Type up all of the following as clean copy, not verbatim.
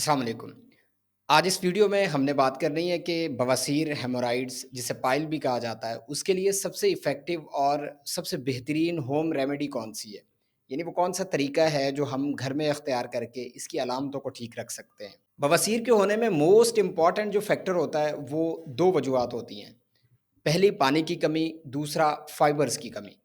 अस्सलाम वालेकुम। आज इस वीडियो में हमने बात करनी है कि बवासीर, हेमोराइड्स जिसे पाइल भी कहा जाता है, उसके लिए सबसे इफ़ेक्टिव और सबसे बेहतरीन होम रेमेडी कौन-सी है? यानी वो कौन-सा तरीका है जो हम घर में इख्तियार करके इसकी अलामतों को ठीक रख सकते हैं? बवासीर के होने में मोस्ट इम्पॉर्टेंट जो फैक्टर होता है, वो 2 वजूहात होती हैं। पहली पानी की कमी, दूसरा फाइबर्स की कमी।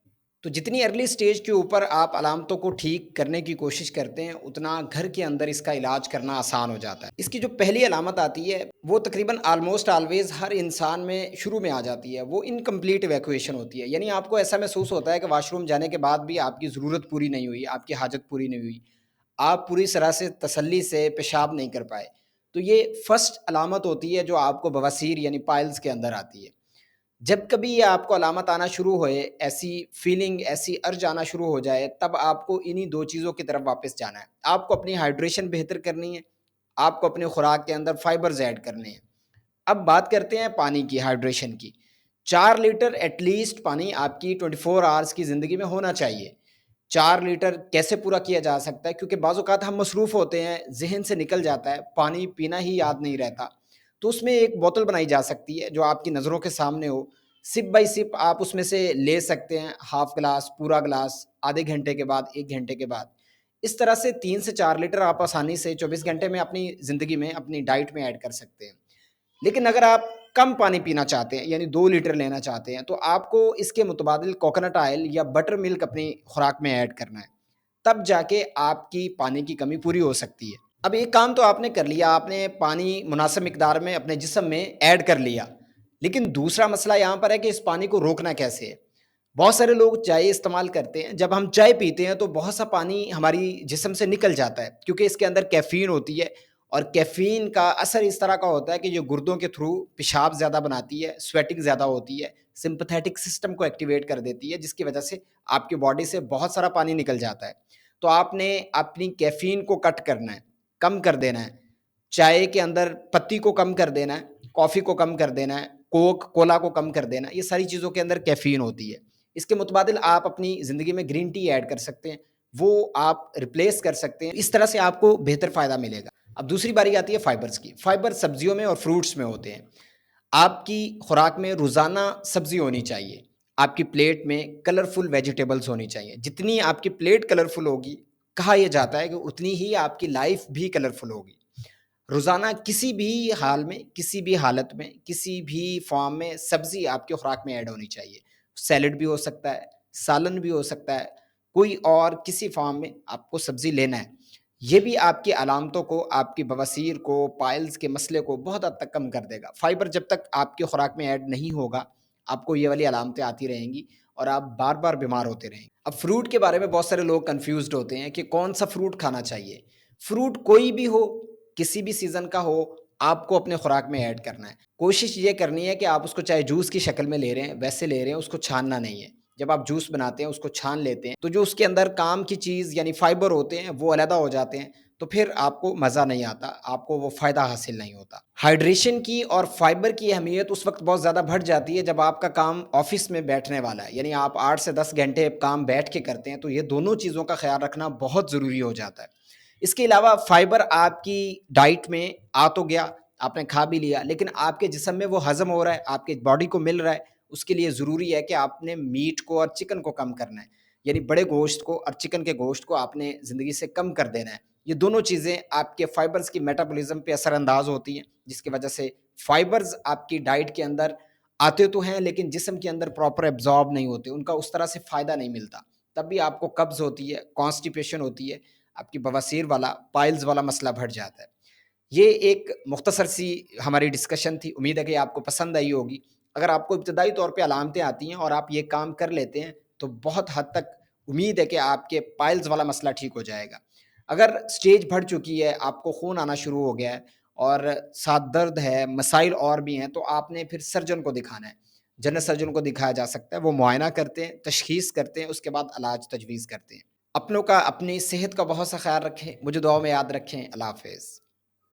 तो जितनी अर्ली स्टेज के ऊपर आप अलामतों को ठीक करने की कोशिश करते हैं, उतना घर के अंदर इसका इलाज करना आसान हो जाता है। इसकी जो पहली अलामत आती है, वो तकरीबन ऑलमोस्ट ऑलवेज़ हर इंसान में शुरू में आ जाती है, वो इनकम्प्लीट इवैक्यूएशन होती है। यानी आपको ऐसा महसूस होता है कि वॉशरूम जाने के बाद भी आपकी ज़रूरत पूरी नहीं हुई, आपकी हाजत पूरी नहीं हुई। आप पूरी तरह से तसल्ली से पेशाब नहीं कर पाए। तो ये फर्स्ट अलामत होती है जो आपको बवासीर यानी पाइल्स के अंदर आती है। जब कभी ये आपको अलामत आना शुरू होए, ऐसी फीलिंग, ऐसी अर्ज आना शुरू हो जाए, तब आपको इन्हीं 2 चीज़ों की तरफ वापस जाना है। आपको अपनी हाइड्रेशन बेहतर करनी है, आपको अपनी खुराक के अंदर फाइबर्स ऐड करने हैं। अब बात करते हैं पानी की, हाइड्रेशन की। 4 लीटर एट लीस्ट पानी आपकी 24 आवर्स की ज़िंदगी में होना चाहिए। 4 लीटर कैसे पूरा किया जा सकता है? क्योंकि बाज़ औक़ात हम मसरूफ़ होते हैं, ज़हन से निकल जाता है, पानी पीना ही याद नहीं रहता। तो उसमें एक बोतल बनाई जा सकती है, जो आपकी नज़रों के सामने हो। सिप बाई सिप आप उसमें से ले सकते हैं, हाफ़ ग्लास, पूरा ग्लास, आधे घंटे के बाद, 1 घंटे के बाद। इस तरह से 3 से 4 लीटर आप आसानी से 24 घंटे में अपनी ज़िंदगी में, अपनी डाइट में ऐड कर सकते हैं। लेकिन अगर आप कम पानी पीना चाहते हैं, यानी 2 लीटर लेना चाहते हैं, तो आपको इसके मुतबादिल कोकोनट ऑयल या बटर मिल्क अपनी खुराक में ऐड करना है। तब जाके आपकी पानी की कमी पूरी हो सकती है। अब एक काम तो आपने कर लिया, आपने पानी मुनासिब मिकदार में अपने जिस्म में ऐड कर लिया। लेकिन दूसरा मसला यहाँ पर है कि इस पानी को रोकना कैसे है? बहुत सारे लोग चाय इस्तेमाल करते हैं, जब हम चाय पीते हैं तो बहुत सा पानी हमारी जिस्म से निकल जाता है, क्योंकि इसके अंदर कैफ़ीन होती है और कैफ़ीन का असर इस तरह का होता है कि ये गुर्दों के थ्रू पेशाब ज़्यादा बनाती है, स्वेटिंग ज़्यादा होती है, सिम्पैथेटिक सिस्टम को एक्टिवेट कर देती है, जिसकी वजह से आपकी बॉडी से बहुत सारा पानी निकल जाता है। तो आपने अपनी कैफ़ीन को कट करना है, कम कर देना है। चाय के अंदर पत्ती को कम कर देना है, कॉफ़ी को कम कर देना है, कोक, कोला को कम कर देना है, ये सारी चीज़ों के अंदर कैफ़ीन होती है। इसके मुतबादिल आप अपनी ज़िंदगी में ग्रीन टी ऐड कर सकते हैं, वो आप रिप्लेस कर सकते हैं, इस तरह से आपको बेहतर फ़ायदा मिलेगा। अब दूसरी बारी आती है फाइबर्स की। फाइबर सब्जियों में और फ्रूट्स में होते हैं। आपकी खुराक में रोज़ाना सब्ज़ी होनी चाहिए। आपकी प्लेट में कलरफुल वेजिटेबल्स होनी चाहिए। जितनी आपकी प्लेट कलरफुल होगी, कहा यह जाता है कि उतनी ही आपकी लाइफ़ भी कलरफुल होगी। रोज़ाना किसी भी हाल में, किसी भी हालत में, किसी भी फ़ॉर्म में सब्ज़ी आपकी खुराक में ऐड होनी चाहिए। सैलेड भी हो सकता है, सालन भी हो सकता है, कोई और किसी फ़ॉर्म में आपको सब्ज़ी लेना है। ये भी आपकी अलामतों को, आपकी बवासीर को, पाइल्स के मसले को बहुत हद तक कम कर देगा। फाइबर जब तक आपकी खुराक में ऐड नहीं होगा, आपको ये वाली अलामतें आती रहेंगी और आप बार-बार बीमार होते रहेंगे। अब फ्रूट के बारे में बहुत सारे लोग कन्फ्यूज़्ड होते हैं कि कौन-सा फ्रूट खाना चाहिए। फ्रूट कोई भी हो, किसी भी सीज़न का हो, आपको अपने खुराक में ऐड करना है। कोशिश ये करनी है कि आप उसको चाहे जूस की शक्ल में ले रहे हैं, वैसे ले रहे हैं, उसको छानना नहीं है। जब आप जूस बनाते हैं, उसको छान लेते हैं, तो जो उसके अंदर काम की चीज़ यानी फाइबर होते हैं, वो अलहदा हो जाते हैं, तो फिर आपको मज़ा नहीं आता, आपको वो फ़ायदा हासिल नहीं होता। हाइड्रेशन की और फाइबर की अहमियत उस वक़्त बहुत ज़्यादा बढ़ जाती है, जब आपका काम ऑफ़िस में बैठने वाला है, यानी आप 8 से 10 घंटे काम बैठ के करते हैं, तो ये दोनों चीज़ों का ख़्याल रखना बहुत ज़रूरी हो जाता है। इसके अलावा फाइबर आपकी डाइट में आ तो गया, आपने खा भी लिया, लेकिन आपके जिस्म में वो हज़म हो रहा है, आपके बॉडी को मिल रहा है, उसके लिए ज़रूरी है कि आपने मीट को और चिकन को कम करना है। यानी बड़े गोश्त को और चिकन के गोश्त को आपने ज़िंदगी से कम कर देना है। ये दोनों चीज़ें आपके फाइबर्स की मेटाबॉलिज़्म पे असर-अंदाज़ होती हैं, जिसकी वजह से फाइबर्स आपकी डाइट के अंदर आते तो हैं, लेकिन जिस्म के अंदर प्रॉपर एब्ज़ॉर्ब नहीं होते, उनका उस तरह से फ़ायदा नहीं मिलता। तब भी आपको कब्ज़ होती है, कॉन्स्टिपेशन होती है, आपकी बवासीर वाला, पाइल्स वाला मसला बढ़ जाता है। ये एक मुख्तसर सी हमारी डिस्कशन थी, उम्मीद है कि आपको पसंद आई होगी। अगर आपको इब्तदाई तौर पे अलामतें आती हैं और आप ये काम कर लेते हैं, तो बहुत हद तक उम्मीद है कि आपके पाइल्स वाला मसला ठीक हो जाएगा। अगर स्टेज बढ़ चुकी है, आपको खून आना शुरू हो गया है और साथ दर्द है, मसाइल और भी हैं, तो आपने फिर सर्जन को दिखाना है। जनरल सर्जन को दिखाया जा सकता है, वो मुआयना करते हैं, तशख़ीस करते हैं, उसके बाद इलाज तजवीज़ करते हैं। अपनों का, अपनी सेहत का बहुत सा ख़्याल रखें, मुझे दुआओं में याद रखें। अल्लाह हाफ़िज़।